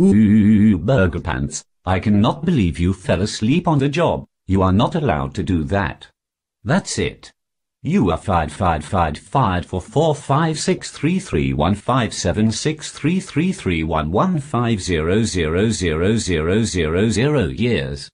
Ooh, Burger Pants, I cannot believe you fell asleep on the job. You are not allowed to do that. That's it. You are fired for 456331576333115000000 years.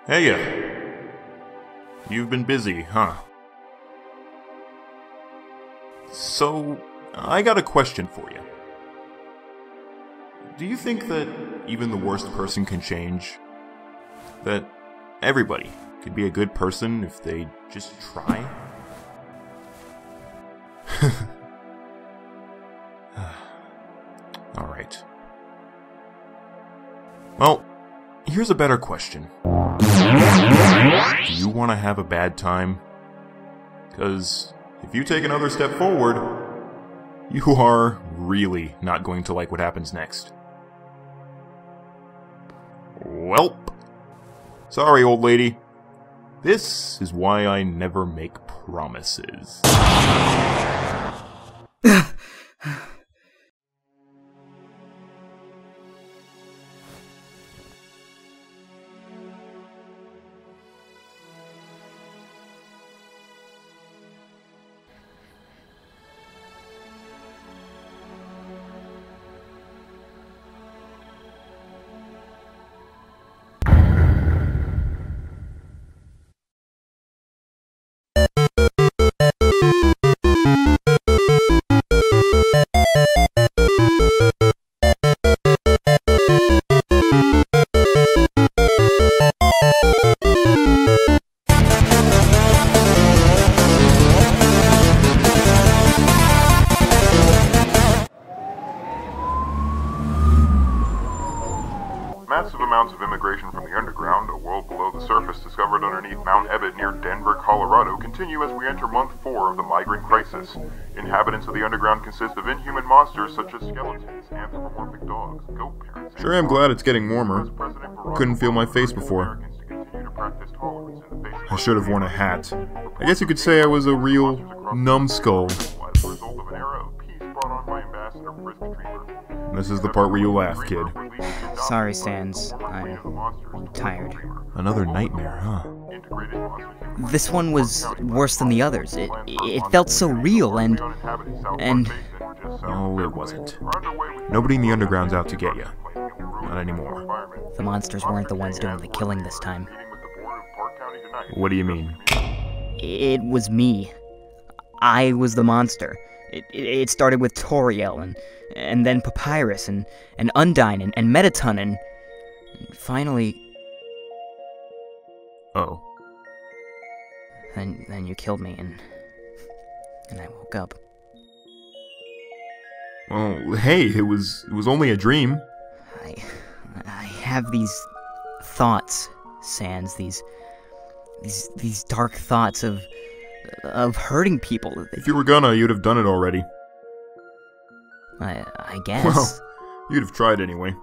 Heya! You've been busy, huh? So, I got a question for you. Do you think that even the worst person can change? That everybody could be a good person if they just try? Alright. Well, here's a better question. Do you want to have a bad time? Because if you take another step forward, you are really not going to like what happens next. Welp. Sorry, old lady. This is why I never make promises. Massive amounts of immigration from the underground, a world below the surface discovered underneath Mount Ebbett near Denver, Colorado, continue as we enter month 4 of the migrant crisis. Inhabitants of the underground consist of inhuman monsters such as skeletons, anthropomorphic dogs, goat parents... Sure am glad it's getting warmer. Couldn't feel my face before. I should have worn a hat. I guess you could say I was a real numbskull. This is the part where you laugh, kid. Sorry, Sans. I'm tired. Another nightmare, huh? This one was worse than the others. It felt so real and... Oh, it wasn't. Nobody in the underground's out to get you. Not anymore. The monsters weren't the ones doing the killing this time. What do you mean? It was me. I was the monster. It started with Toriel, and then Papyrus, and Undyne, and Metaton, and finally... Oh. Then you killed me, and I woke up. Well, hey, it was only a dream. I have these thoughts, Sans, these dark thoughts of hurting people. If you were gonna, you'd have done it already. I guess. Well, you'd have tried anyway.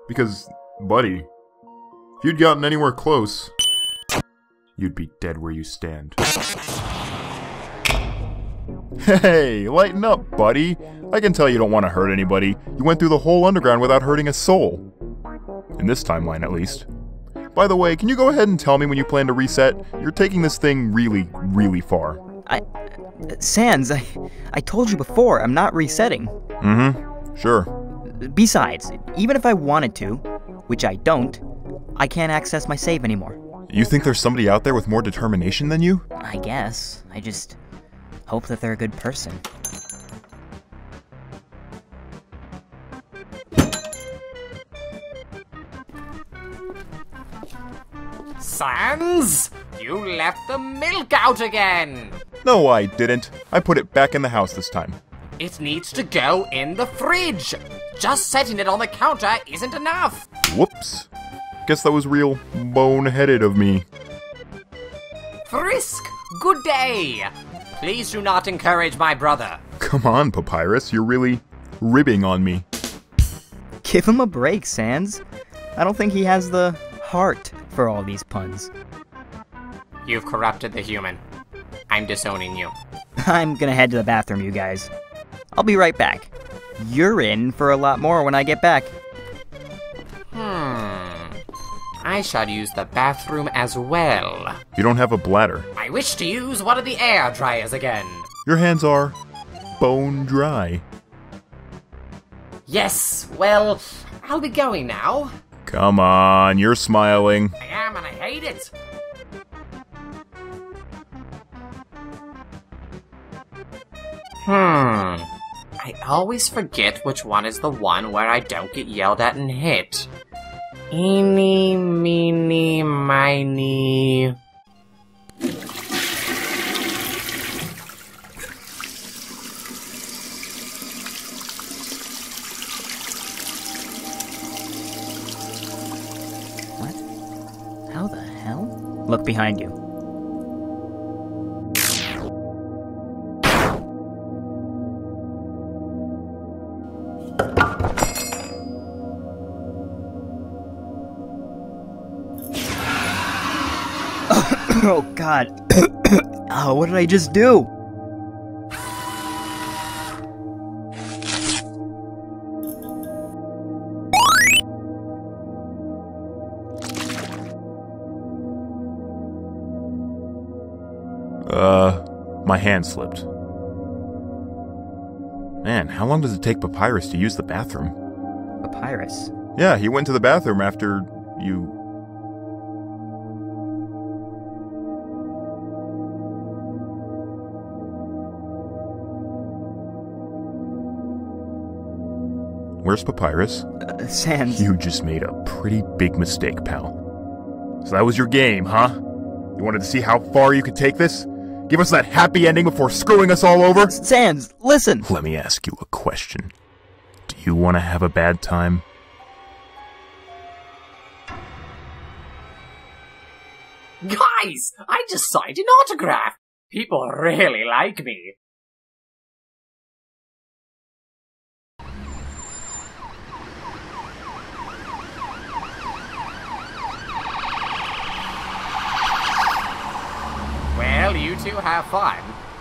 Because, buddy, if you'd gotten anywhere close, you'd be dead where you stand. Hey, lighten up, buddy. I can tell you don't want to hurt anybody. You went through the whole underground without hurting a soul. In this timeline, at least. By the way, can you go ahead and tell me when you plan to reset? You're taking this thing really, really far. Sans, I told you before, I'm not resetting. Mm-hmm. Sure. Besides, even if I wanted to, which I don't, I can't access my save anymore. You think there's somebody out there with more determination than you? I guess. I just hope that they're a good person. Sans, you left the milk out again. No, I didn't. I put it back in the house this time. It needs to go in the fridge. Just setting it on the counter isn't enough. Whoops. Guess that was real boneheaded of me. Frisk, good day. Please do not encourage my brother. Come on, Papyrus, you're really ribbing on me. Give him a break, Sans. I don't think he has the heart for all these puns. You've corrupted the human. I'm disowning you. I'm gonna head to the bathroom, you guys. I'll be right back. You're in for a lot more when I get back. I shall use the bathroom as well. You don't have a bladder. I wish to use one of the air dryers again. Your hands are bone dry. Yes, well, I'll be going now. Come on, you're smiling. I am, and I hate it. I always forget which one is the one where I don't get yelled at and hit. Eeny, meeny, miny. What? How the hell? Look behind you. Oh, God. Oh, what did I just do? My hand slipped. Man, how long does it take Papyrus to use the bathroom? Papyrus? Yeah, he went to the bathroom after you... Where's Papyrus? Sans. You just made a pretty big mistake, pal. So that was your game, huh? You wanted to see how far you could take this? Give us that happy ending before screwing us all over? Sans, listen! Let me ask you a question. Do you want to have a bad time? Guys, I just signed an autograph. People really like me. Well, you two have fun.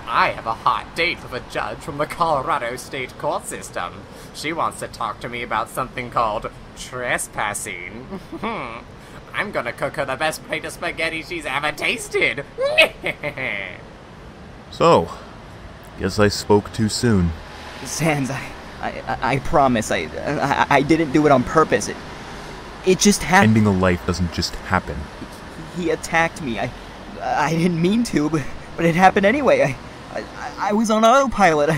I have a hot date with a judge from the Colorado State Court System. She wants to talk to me about something called trespassing. I'm gonna cook her the best plate of spaghetti she's ever tasted. So, guess I spoke too soon. Sans, I promise, I didn't do it on purpose. It just happened. Ending a life doesn't just happen. He attacked me. I didn't mean to, but it happened anyway. I was on autopilot.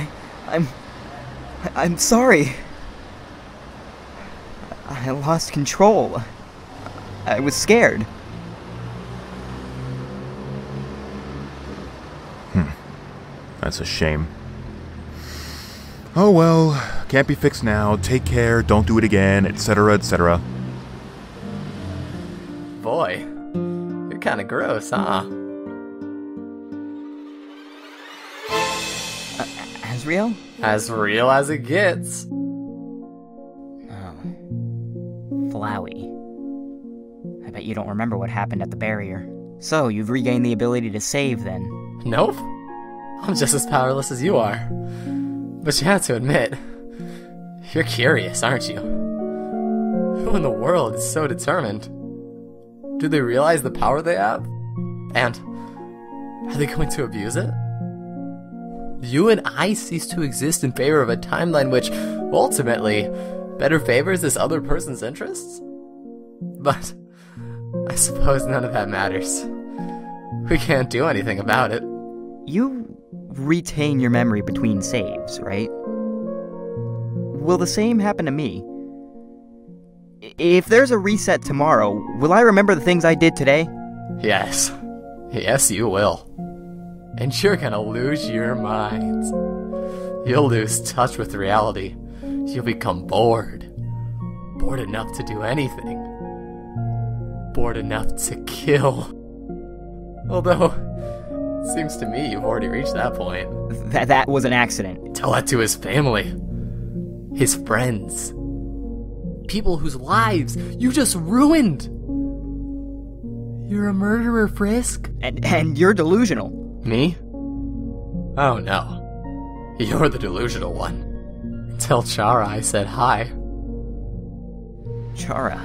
I'm sorry. I lost control. I was scared. That's a shame. Oh well, can't be fixed now. Take care, don't do it again, etc., etc. Boy, you're kinda gross, huh? As real? As real as it gets. Oh. Flowey. I bet you don't remember what happened at the barrier. So, you've regained the ability to save, then? Nope. I'm just as powerless as you are. But you have to admit, you're curious, aren't you? Who in the world is so determined? Do they realize the power they have? And are they going to abuse it? You and I cease to exist in favor of a timeline which, ultimately, better favors this other person's interests? But I suppose none of that matters. We can't do anything about it. You retain your memory between saves, right? Will the same happen to me? If there's a reset tomorrow, will I remember the things I did today? Yes. Yes, you will. And you're gonna lose your mind. You'll lose touch with reality. You'll become bored. Bored enough to do anything. Bored enough to kill. Although, Seems to me you've already reached that point. That was an accident. Tell that to his family. His friends. People whose lives you just ruined. You're a murderer, Frisk? And you're delusional. Me? Oh no. You're the delusional one. Tell Chara I said hi. Chara.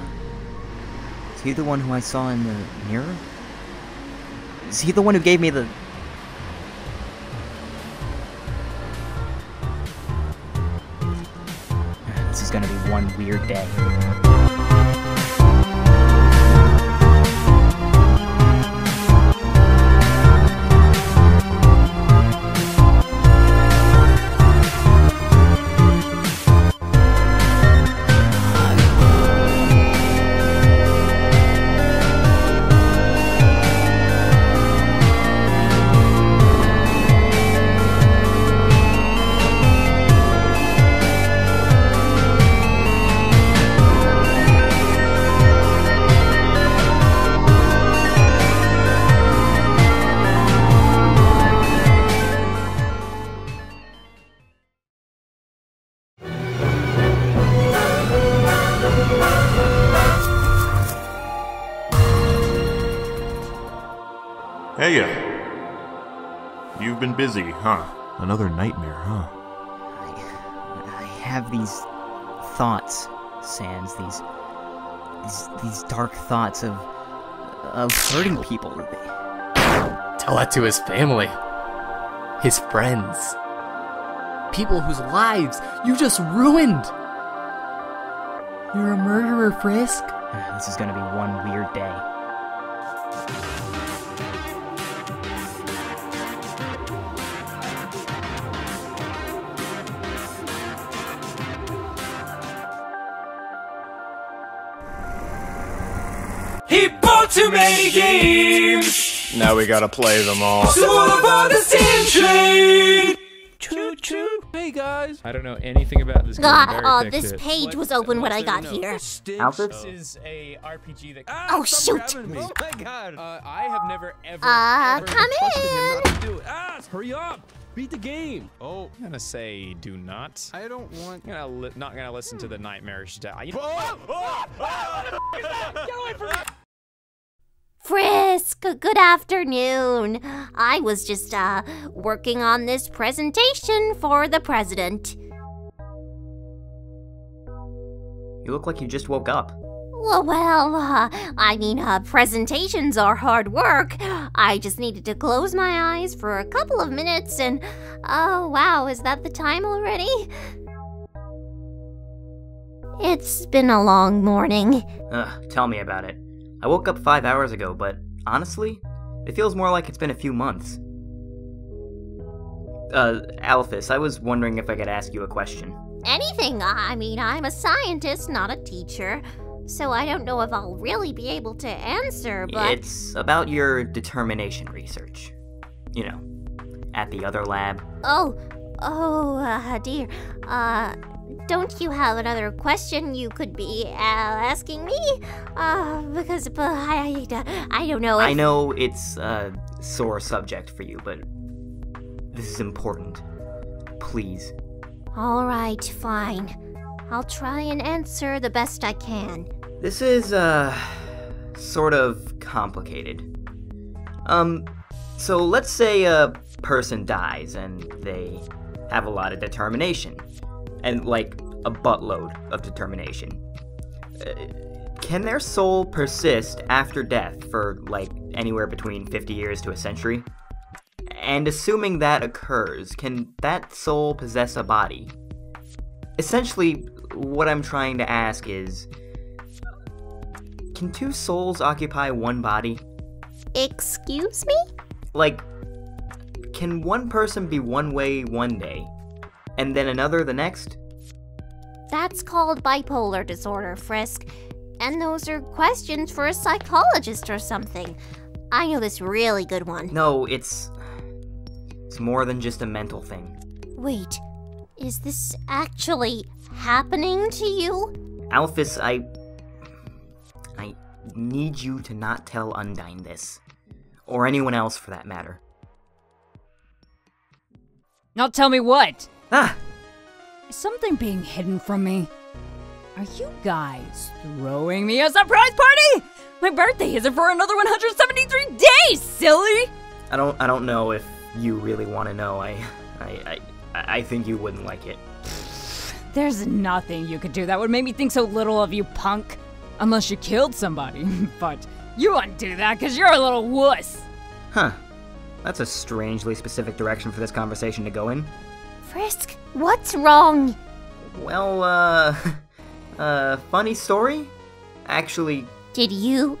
Is he the one who I saw in the mirror? Is he the one who gave me the... This is gonna be one weird day. Hey, you've been busy, huh? Another nightmare, huh? I have these thoughts, Sans, these dark thoughts of hurting people. Tell that to his family. His friends. People whose lives you just ruined. You're a murderer, Frisk? This is gonna be one weird day. He bought too many games, Now we gotta play them all. so all about the same trade. Choo choo. Hey guys. I don't know anything about this game. Barry picked This it. page was open when I got here. Alfred? This is a RPG that. Oh, stop shoot. grabbing me. Oh my god. I have never ever. Come trusted him not in. to do it. Hurry up. Beat the game. Oh, I'm gonna say do not. I don't want. Not gonna listen to the nightmarish. Get away from me. Frisk, good afternoon. I was just, working on this presentation for the president. You look like you just woke up. Presentations are hard work. I just needed to close my eyes for a couple of minutes and, oh wow, is that the time already? It's been a long morning. Tell me about it. I woke up 5 hours ago, but honestly, it feels more like it's been a few months. Alphys, I was wondering if I could ask you a question. Anything. I'm a scientist, not a teacher. So I don't know if I'll really be able to answer, but... It's about your determination research. You know, at the other lab. Dear. Don't you have another question you could be asking me? Because I don't know if... I know it's a sore subject for you, but this is important. Please. All right, fine. I'll try and answer the best I can. This is, sort of complicated. So let's say a person dies and they have a lot of determination. And, like, a buttload of determination. Can their soul persist after death for, like, anywhere between 50 years to a century? And assuming that occurs, can that soul possess a body? Essentially, what I'm trying to ask is, can two souls occupy one body? Excuse me? Like, can one person be one way one day, and then another the next? That's called bipolar disorder, Frisk. And those are questions for a psychologist or something. I know this really good one. No, it's more than just a mental thing. Wait, is this actually happening to you? Alphys, I need you to not tell Undyne this. Or anyone else for that matter. Now tell me what? Ah! Is something being hidden from me? Are you guys throwing me a surprise party? My birthday isn't for another 173 days, silly! I don't know if you really want to know. I think you wouldn't like it. There's nothing you could do that would make me think so little of you, punk. Unless you killed somebody. But you wouldn't do that because you're a little wuss. Huh. That's a strangely specific direction for this conversation to go in. Frisk, what's wrong? Well, funny story? Actually... Did you?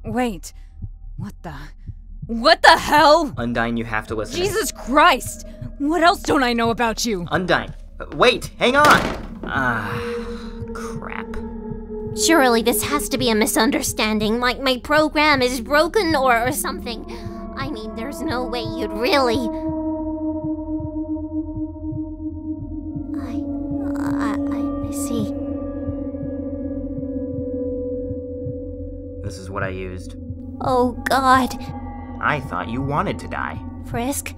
Wait. What the hell? Undyne, you have to listen. Jesus Christ! What else don't I know about you? Undyne, wait, hang on! Crap. Surely this has to be a misunderstanding, like my program is broken or something. I mean, there's no way you'd really... I see. This is what I used. Oh, God. I thought you wanted to die. Frisk,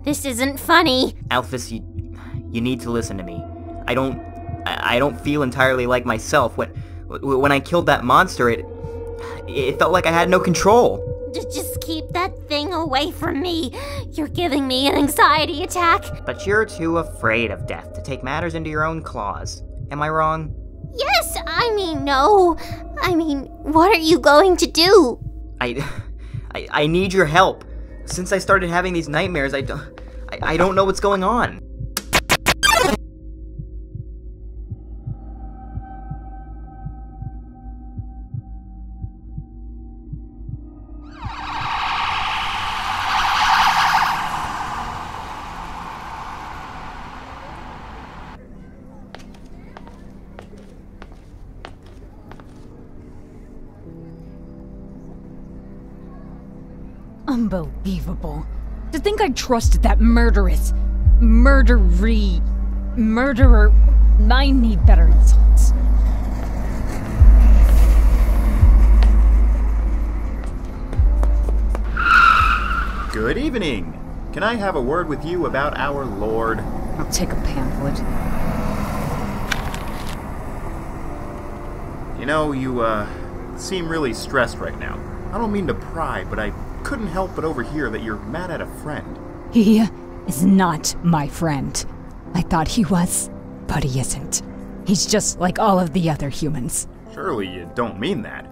this isn't funny. Alphys, you need to listen to me. I don't feel entirely like myself. When I killed that monster, it felt like I had no control. Just keep that thing away from me. You're giving me an anxiety attack. But you're too afraid of death to take matters into your own claws. Am I wrong? Yes, I mean, no. I mean, what are you going to do? I need your help. Since I started having these nightmares, I don't know what's going on. Unbelievable. To think I trusted that murderer. I need better insults. Good evening. Can I have a word with you about our Lord? I'll take a pamphlet. You know, you, seem really stressed right now. I don't mean to pry, but I couldn't help but overhear that you're mad at a friend. He is not my friend. I thought he was, but he isn't. He's just like all of the other humans. Surely you don't mean that.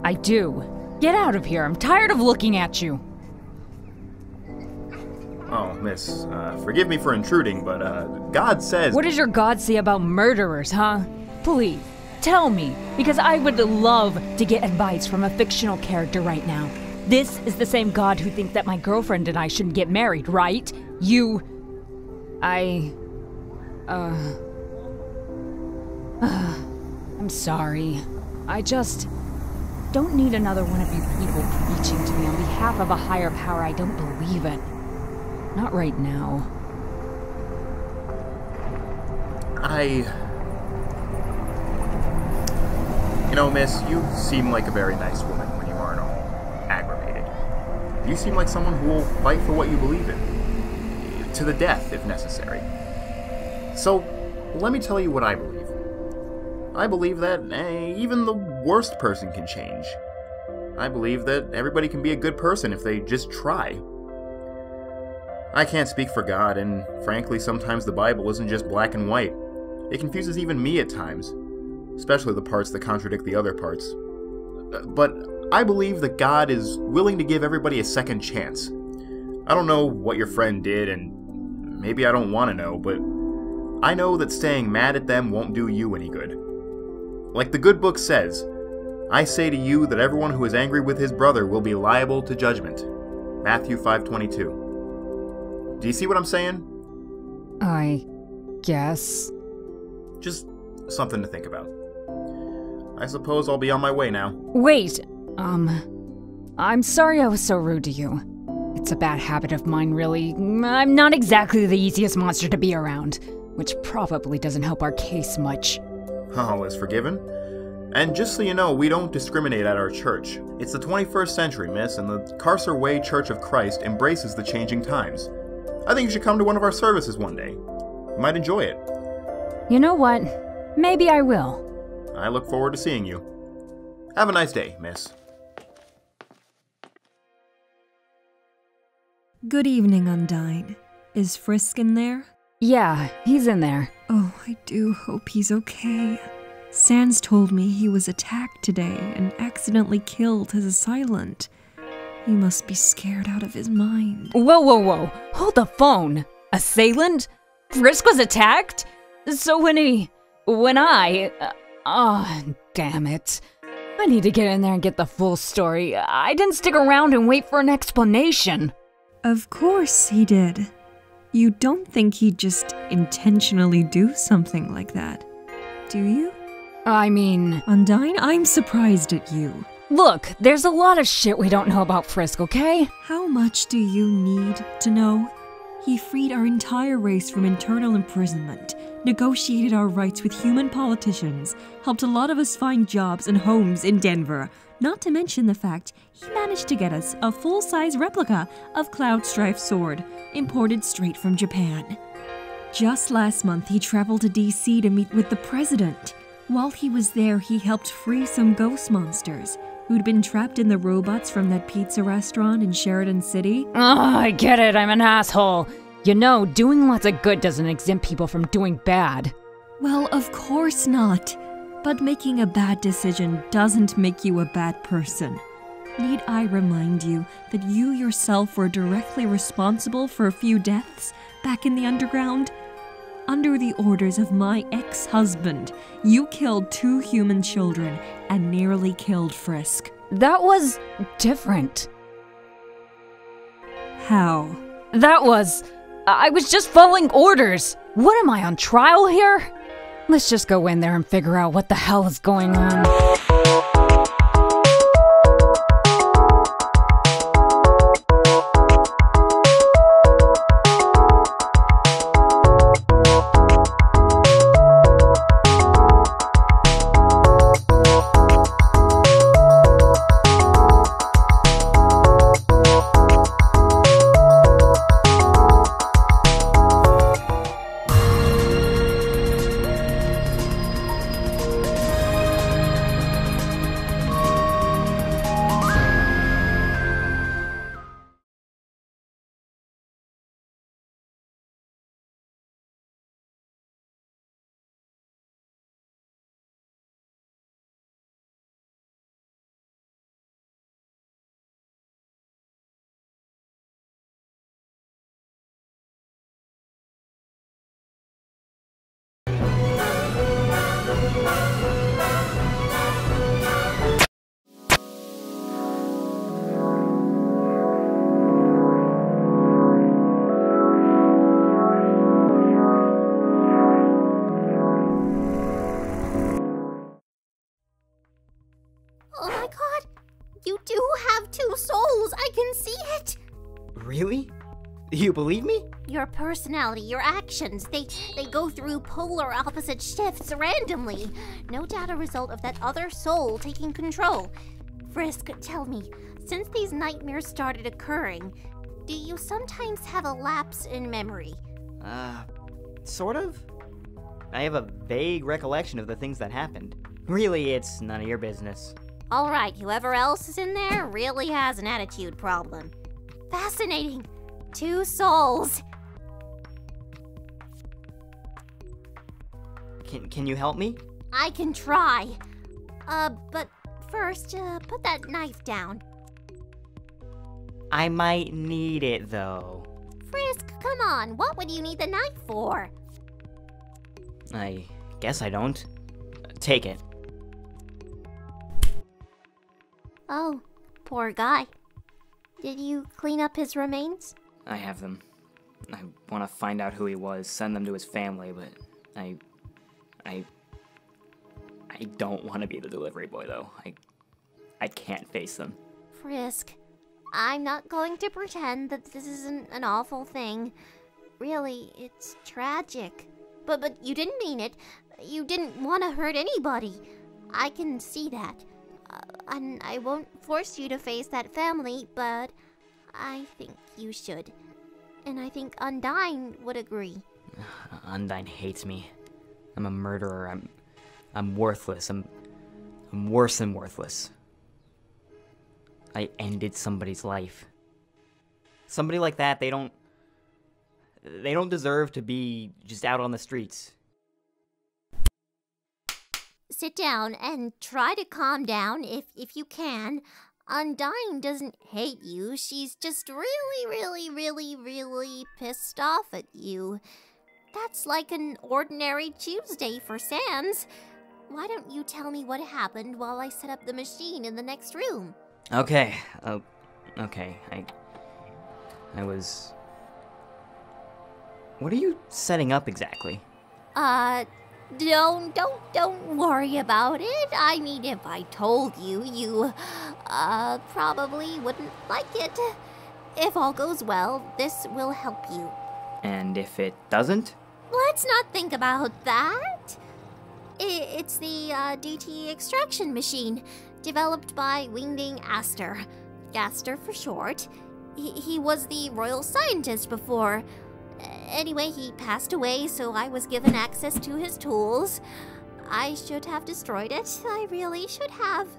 I do. Get out of here. I'm tired of looking at you. Oh, miss, forgive me for intruding, but, God says— What does your God say about murderers, huh? Please, tell me, because I would love to get advice from a fictional character right now. This is the same God who thinks that my girlfriend and I shouldn't get married, right? I'm sorry. I just don't need another one of you people preaching to me on behalf of a higher power. I don't believe it. Not right now. You know, miss, you seem like a very nice woman when you aren't all aggravated. You seem like someone who will fight for what you believe in. To the death, if necessary. So, let me tell you what I believe. I believe that even the worst person can change. I believe that everybody can be a good person if they just try. I can't speak for God, and frankly, sometimes the Bible isn't just black and white. It confuses even me at times, especially the parts that contradict the other parts. But I believe that God is willing to give everybody a second chance. I don't know what your friend did, and maybe I don't want to know, but I know that staying mad at them won't do you any good. Like the good book says, I say to you that everyone who is angry with his brother will be liable to judgment. Matthew 5:22. Do you see what I'm saying? I guess. Just something to think about. I suppose I'll be on my way now. Wait, I'm sorry I was so rude to you. It's a bad habit of mine, really. I'm not exactly the easiest monster to be around, which probably doesn't help our case much. All is forgiven. And just so you know, we don't discriminate at our church. It's the 21st century, miss, and the Carcer Way Church of Christ embraces the changing times. I think you should come to one of our services one day. You might enjoy it. You know what? Maybe I will. I look forward to seeing you. Have a nice day, miss. Good evening, Undyne. Is Frisk in there? Yeah, he's in there. Oh, I do hope he's okay. Sans told me he was attacked today and accidentally killed his assailant. He must be scared out of his mind. Whoa. Hold the phone. Assailant? Frisk was attacked? So oh, damn it. I need to get in there and get the full story. I didn't stick around and wait for an explanation. Of course he did. You don't think he'd just intentionally do something like that, do you? I mean... Undyne, I'm surprised at you. Look, there's a lot of shit we don't know about Frisk, okay? How much do you need to know? He freed our entire race from internal imprisonment, negotiated our rights with human politicians, helped a lot of us find jobs and homes in Denver, not to mention the fact he managed to get us a full-size replica of Cloudstrife's sword, imported straight from Japan. Just last month, he traveled to DC to meet with the president. While he was there, he helped free some ghost monsters who'd been trapped in the robots from that pizza restaurant in Sheridan City. Oh, I get it, I'm an asshole. You know, doing lots of good doesn't exempt people from doing bad. Well, of course not. But making a bad decision doesn't make you a bad person. Need I remind you that you yourself were directly responsible for a few deaths back in the underground? Under the orders of my ex-husband, you killed 2 human children and nearly killed Frisk. That was different. How? I was just following orders. What am I, on trial here? Let's just go in there and figure out what the hell is going on. Oh my god! You do have 2 souls! I can see it! Really? You believe me? Your personality, your actions, they go through polar opposite shifts randomly. No doubt a result of that other soul taking control. Frisk, tell me, since these nightmares started occurring, do you sometimes have a lapse in memory? Sort of. I have a vague recollection of the things that happened. Really, it's none of your business. Alright, whoever else is in there really has an attitude problem. Fascinating! 2 souls! Can you help me? I can try. But first, put that knife down. I might need it, though. Frisk, come on, what would you need the knife for? I guess I don't. Take it. Oh, poor guy. Did you clean up his remains? I have them. I want to find out who he was, send them to his family, but I I don't want to be the delivery boy, though. I can't face them. Frisk, I'm not going to pretend that this isn't an awful thing. Really, it's tragic. But you didn't mean it. You didn't want to hurt anybody. I can see that. And I won't force you to face that family, but I think you should. And I think Undyne would agree. Undyne hates me. I'm a murderer. I'm worthless. I'm worse than worthless. I ended somebody's life. Somebody like that, they don't deserve to be just out on the streets. Sit down and try to calm down if you can. Undyne doesn't hate you. She's just really pissed off at you. That's like an ordinary Tuesday for Sans. Why don't you tell me what happened while I set up the machine in the next room? Okay. Okay. I was... What are you setting up exactly? Don't worry about it. I mean, if I told you, you, probably wouldn't like it. If all goes well, this will help you. And if it doesn't? Let's not think about that. It's the, DT extraction machine, developed by Wingding Aster. Gaster for short. He was the royal scientist before. Anyway, he passed away, so I was given access to his tools. I should have destroyed it. I really should have.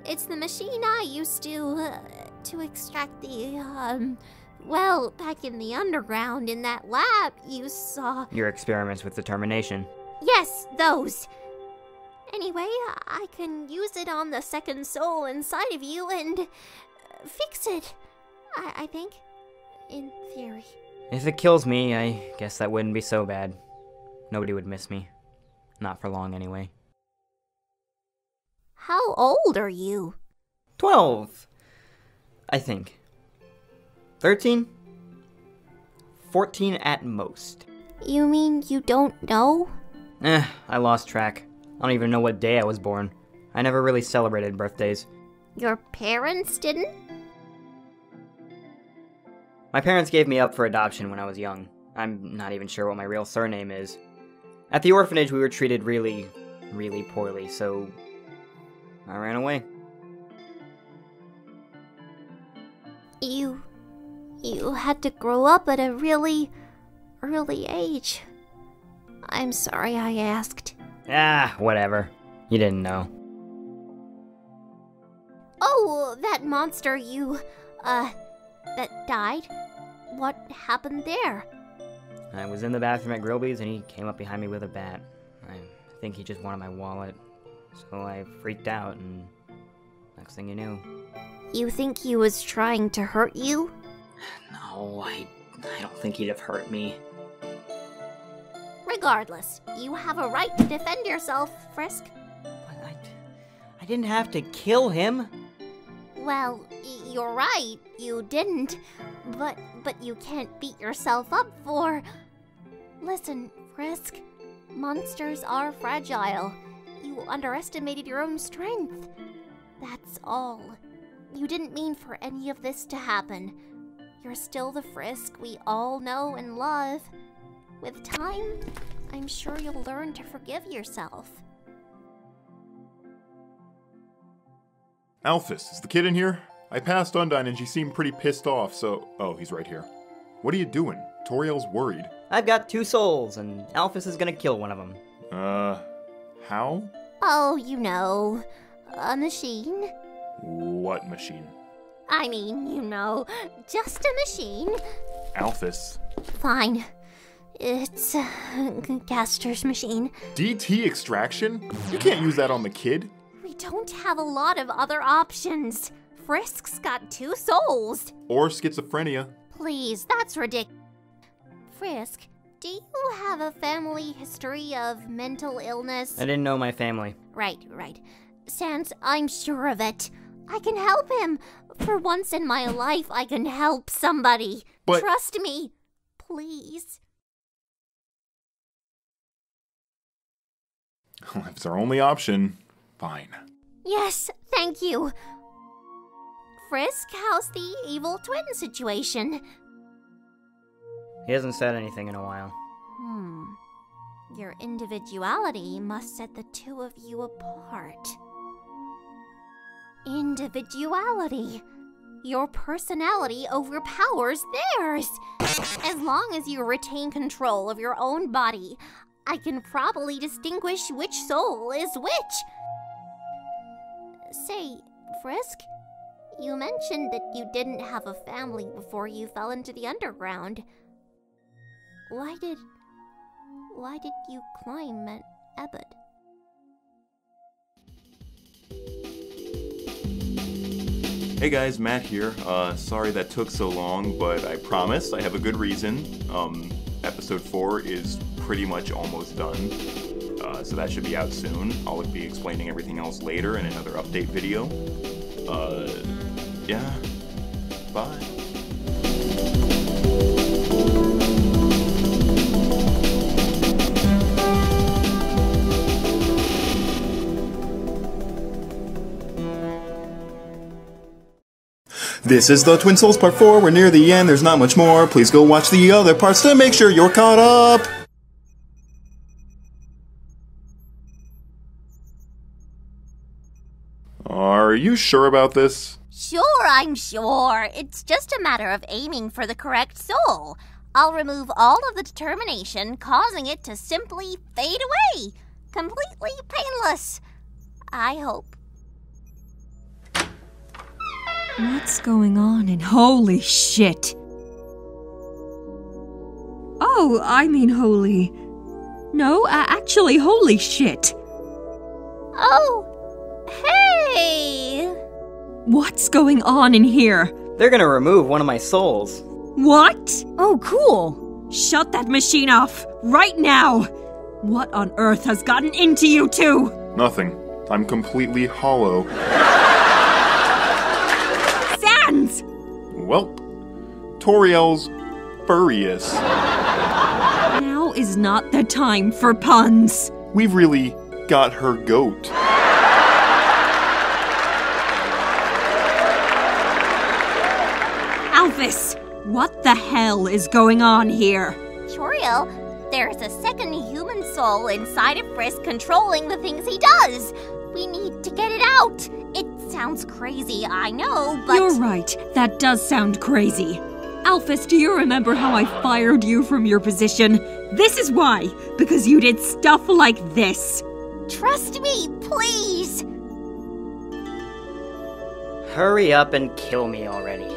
It's the machine I used to extract the, well, back in the underground in that lab you saw. Your experiments with determination. Yes, those. Anyway, I can use it on the second soul inside of you and fix it. I think, in theory. If it kills me, I guess that wouldn't be so bad. Nobody would miss me. Not for long, anyway. How old are you? 12, I think. 13? 14 at most. You mean you don't know? I lost track. I don't even know what day I was born. I never really celebrated birthdays. Your parents didn't? My parents gave me up for adoption when I was young. I'm not even sure what my real surname is. At the orphanage, we were treated really poorly, so I ran away. You had to grow up at a really early age. I'm sorry I asked. Whatever. You didn't know. Oh, that monster that died? What happened there? I was in the bathroom at Grilby's and he came up behind me with a bat. I think he just wanted my wallet. So I freaked out and next thing you knew. You think he was trying to hurt you? No, I don't think he'd have hurt me. Regardless, you have a right to defend yourself, Frisk. But I didn't have to kill him. Well, you're right, you didn't. But you can't beat yourself up for... Listen, Frisk. Monsters are fragile. You underestimated your own strength. That's all. You didn't mean for any of this to happen. You're still the Frisk we all know and love. With time, I'm sure you'll learn to forgive yourself. Alphys, is the kid in here? I passed Undyne and she seemed pretty pissed off, so... Oh, he's right here. What are you doing? Toriel's worried. I've got 2 souls, and Alphys is gonna kill one of them. How? Oh, you know, a machine. What machine? I mean, you know, just a machine. Alphys. Fine. It's Gaster's machine. DT extraction? You can't use that on the kid. We don't have a lot of other options. Frisk's got 2 souls. Or schizophrenia. Please, that's ridiculous. Frisk, do you have a family history of mental illness? I didn't know my family. Right. Sans, I'm sure of it. I can help him. For once in my life, I can help somebody. But... Trust me. Please. If it's our only option, Fine. Yes, thank you. Frisk, how's the evil twin situation? He hasn't said anything in a while. Your individuality must set the two of you apart. Individuality. Your personality overpowers theirs. As long as you retain control of your own body, I can probably distinguish which soul is which. Say, Frisk, you mentioned that you didn't have a family before you fell into the underground. Why did you climb Mount Ebott? Hey guys, Matt here. Sorry that took so long, but I promise I have a good reason. Episode 4 is pretty much almost done, so that should be out soon. I'll be explaining everything else later in another update video. Yeah. Bye. This is the Twin Souls Part 4. We're near the end. There's not much more. Please go watch the other parts to make sure you're caught up. Are you sure about this? Sure, I'm sure. It's just a matter of aiming for the correct soul. I'll remove all of the determination, causing it to simply fade away. Completely painless. I hope. What's going on in holy shit? Oh, I mean holy. No, actually holy shit. Oh, hey! What's going on in here? They're gonna remove one of my souls. What? Oh, cool. Shut that machine off, right now! What on earth has gotten into you two? Nothing. I'm completely hollow. Sans! Welp. Toriel's furious. Now is not the time for puns. We've really got her goat. Alphys, what the hell is going on here? Toriel, there's a second human soul inside of Frisk controlling the things he does. We need to get it out. It sounds crazy, I know, but... You're right, that does sound crazy. Alphys, do you remember how I fired you from your position? This is why, because you did stuff like this. Trust me, please! Hurry up and kill me already.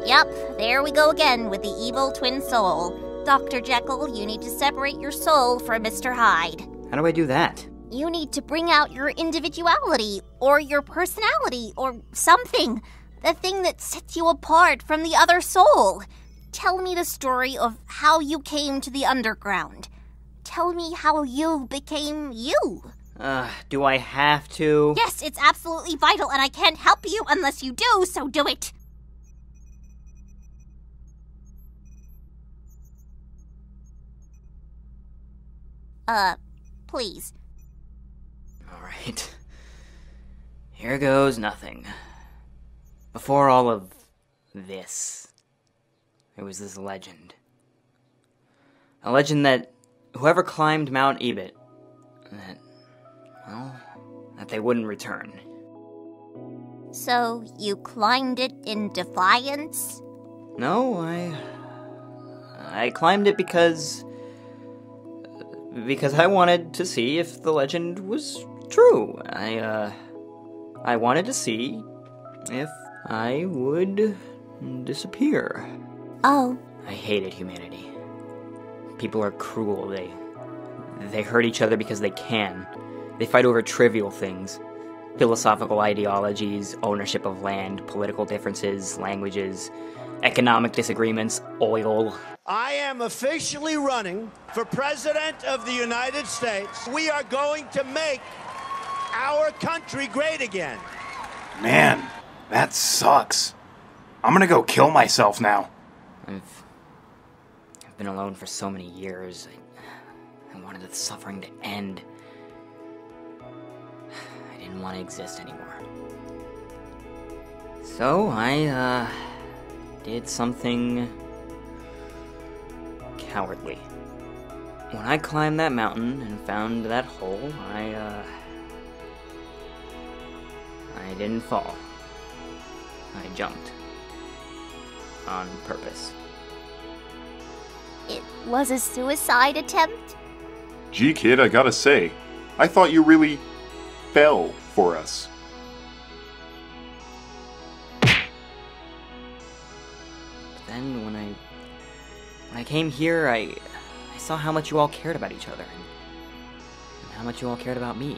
Yep, there we go again with the evil twin soul. Dr. Jekyll, you need to separate your soul from Mr. Hyde. How do I do that? You need to bring out your individuality, or your personality, or something. The thing that sets you apart from the other soul. Tell me the story of how you came to the underground. Tell me how you became you. Do I have to? Yes, it's absolutely vital, and I can't help you unless you do, so do it. Please. Alright. Here goes nothing. Before all of this, there was this legend. A legend that whoever climbed Mount Ebott, that they wouldn't return. So, you climbed it in defiance? No, I climbed it because I wanted to see if the legend was true. I wanted to see if I would disappear. Oh. I hated humanity. People are cruel. They hurt each other because they can. They fight over trivial things. Philosophical ideologies, ownership of land, political differences, languages, economic disagreements, oil. I am officially running for President of the United States. We are going to make our country great again. Man, that sucks. I'm gonna go kill myself now. I've been alone for so many years. I wanted the suffering to end. didn't want to exist anymore. So I, did something cowardly. When I climbed that mountain and found that hole, I didn't fall. I jumped. On purpose. It was a suicide attempt? Gee, kid, I gotta say, I thought you really fell for us. But then when I came here, I saw how much you all cared about each other, and how much you all cared about me.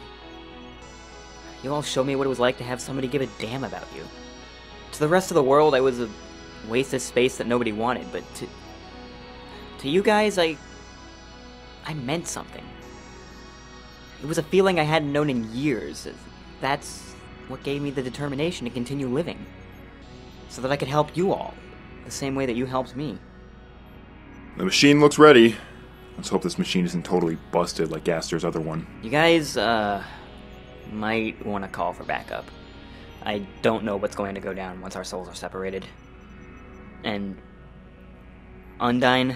You all showed me what it was like to have somebody give a damn about you. To the rest of the world, I was a waste of space that nobody wanted, but to you guys, I meant something. It was a feeling I hadn't known in years. That's what gave me the determination to continue living. So that I could help you all, the same way that you helped me. The machine looks ready. Let's hope this machine isn't totally busted like Gaster's other one. You guys, might want to call for backup. I don't know what's going to go down once our souls are separated. And Undyne?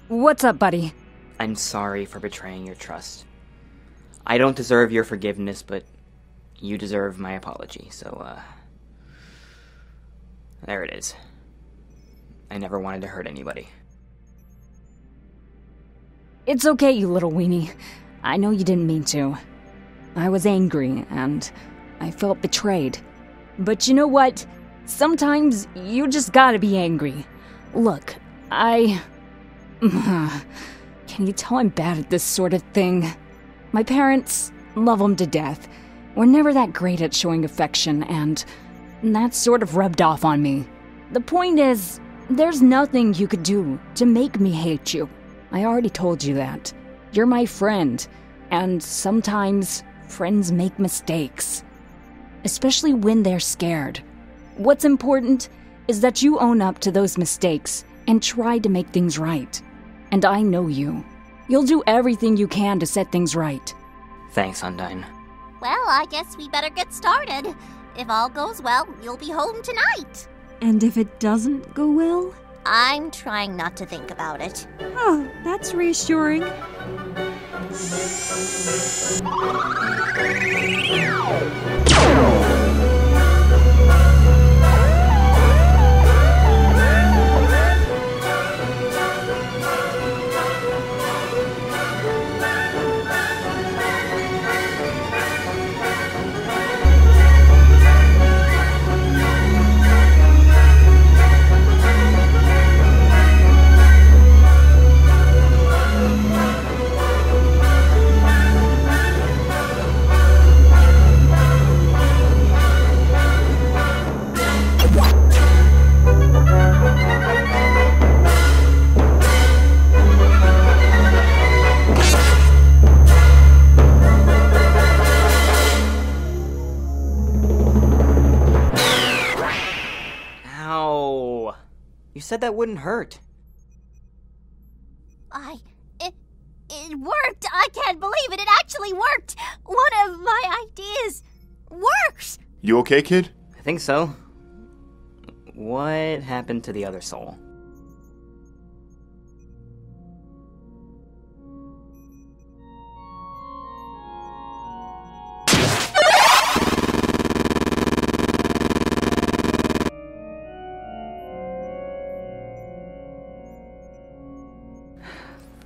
What's up, buddy? I'm sorry for betraying your trust. I don't deserve your forgiveness, but you deserve my apology, so, there it is. I never wanted to hurt anybody. It's okay, you little weenie. I know you didn't mean to. I was angry, and I felt betrayed. But you know what? Sometimes you just gotta be angry. Look, can you tell I'm bad at this sort of thing? My parents, love them to death, were never that great at showing affection, and that sort of rubbed off on me. The point is, there's nothing you could do to make me hate you. I already told you that. You're my friend, and sometimes friends make mistakes. Especially when they're scared. What's important is that you own up to those mistakes and try to make things right. And I know you. You'll do everything you can to set things right. Thanks, Undyne. Well, I guess we better get started. If all goes well, you'll be home tonight. And if it doesn't go well? I'm trying not to think about it. Oh, that's reassuring. You said that wouldn't hurt. It worked! I can't believe it! It actually worked! One of my ideas works! You okay, kid? I think so. What happened to the other soul?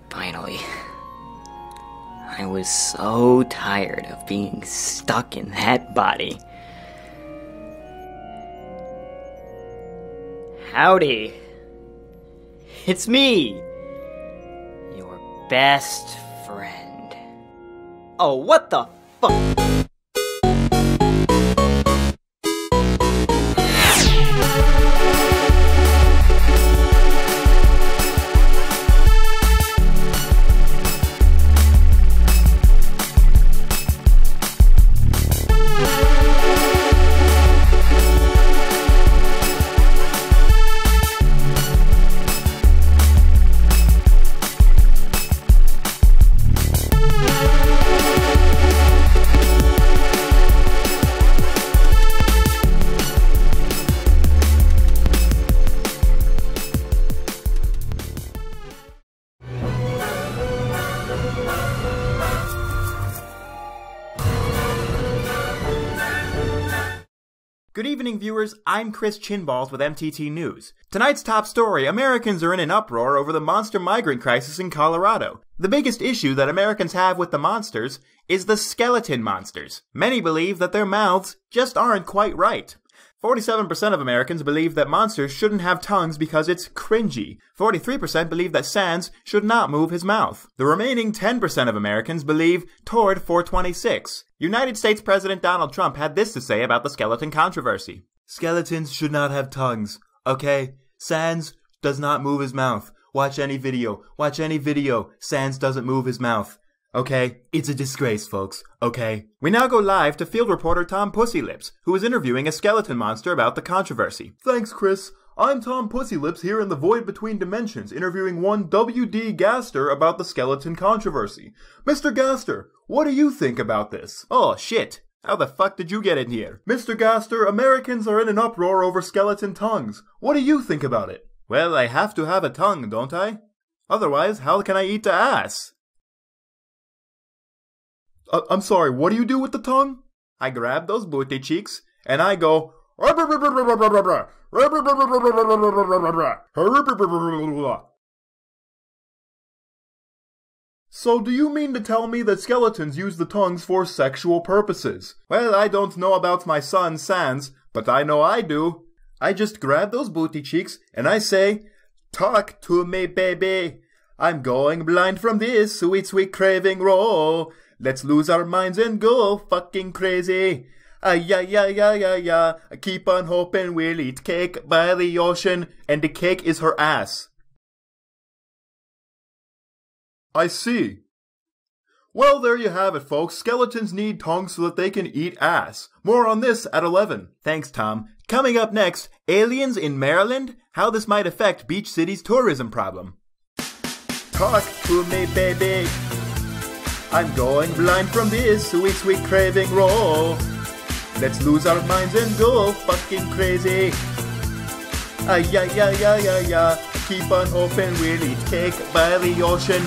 Finally. I was so tired of being stuck in that body. Howdy. It's me. Your best friend. Oh, what the fuck? Good evening, viewers. I'm Chris Chinballs with MTT News. Tonight's top story, Americans are in an uproar over the monster migrant crisis in Colorado. The biggest issue that Americans have with the monsters is the skeleton monsters. Many believe that their mouths just aren't quite right. 47% of Americans believe that monsters shouldn't have tongues because it's cringy. 43% believe that Sans should not move his mouth. The remaining 10% of Americans believe Tord 426. United States President Donald Trump had this to say about the skeleton controversy. Skeletons should not have tongues, okay? Sans does not move his mouth. Watch any video. Sans doesn't move his mouth. Okay? It's a disgrace, folks. Okay? We now go live to field reporter Tom Pussylips, who is interviewing a skeleton monster about the controversy. Thanks, Chris. I'm Tom Pussylips here in the Void Between Dimensions, interviewing one W.D. Gaster about the skeleton controversy. Mr. Gaster, what do you think about this? Oh, shit. How the fuck did you get in here? Mr. Gaster, Americans are in an uproar over skeleton tongues. What do you think about it? Well, I have to have a tongue, don't I? Otherwise, how can I eat the ass? I'm sorry, what do you do with the tongue? I grab those booty cheeks, and I go... So do you mean to tell me that skeletons use the tongues for sexual purposes? Well, I don't know about my son, Sans, but I know I do. I just grab those booty cheeks, and I say, "Talk to me, baby. I'm going blind from this sweet, sweet craving roll. Let's lose our minds and go fucking crazy. Yeah. I keep on hoping we'll eat cake by the ocean, and the cake is her ass." I see. Well, there you have it, folks. Skeletons need tongues so that they can eat ass. More on this at 11. Thanks, Tom. Coming up next, aliens in Maryland? How this might affect Beach City's tourism problem. Talk to me, baby. I'm going blind from this sweet, sweet craving roll. Let's lose our minds and go fucking crazy. Yeah. Keep on hoping we'll eat cake by the ocean,